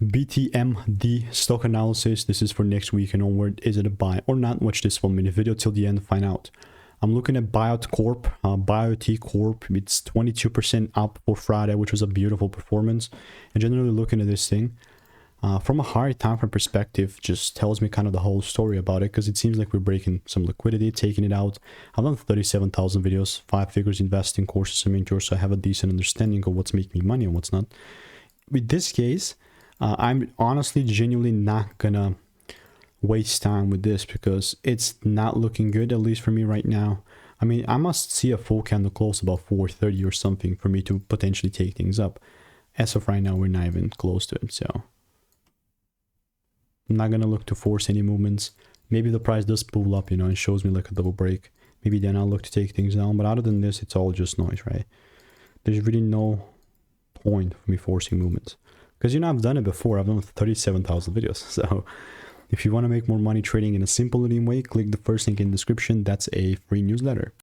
BTMD stock analysis. This is for next week and onward. Is it a buy or not? Watch this 1 minute video till the end to find out. I'm looking at biote Corp, biote Corp. It's 22% up for Friday, which was a beautiful performance. And generally looking at this thing from a higher time frame perspective, just tells me kind of the whole story about it, because it seems like we're breaking some liquidity, taking it out. I've done 37,000 videos, 5 figures investing courses and mentors, so I have a decent understanding of what's making me money and what's not. With this case, I'm honestly genuinely not gonna waste time with this because it's not looking good, at least for me right now. I mean, I must see a full candle close about 430 or something for me to potentially take things up. As of right now, we're not even close to it, so I'm not gonna look to force any movements. Maybe the price does pull up, you know, and shows me like a double break. Maybe then I'll look to take things down, but other than this, it's all just noise, right? There's really no point for me forcing movements. Because, you know, I've done it before. I've done 37,000 videos. So if you want to make more money trading in a simple lean way, click the first link in the description. That's a free newsletter.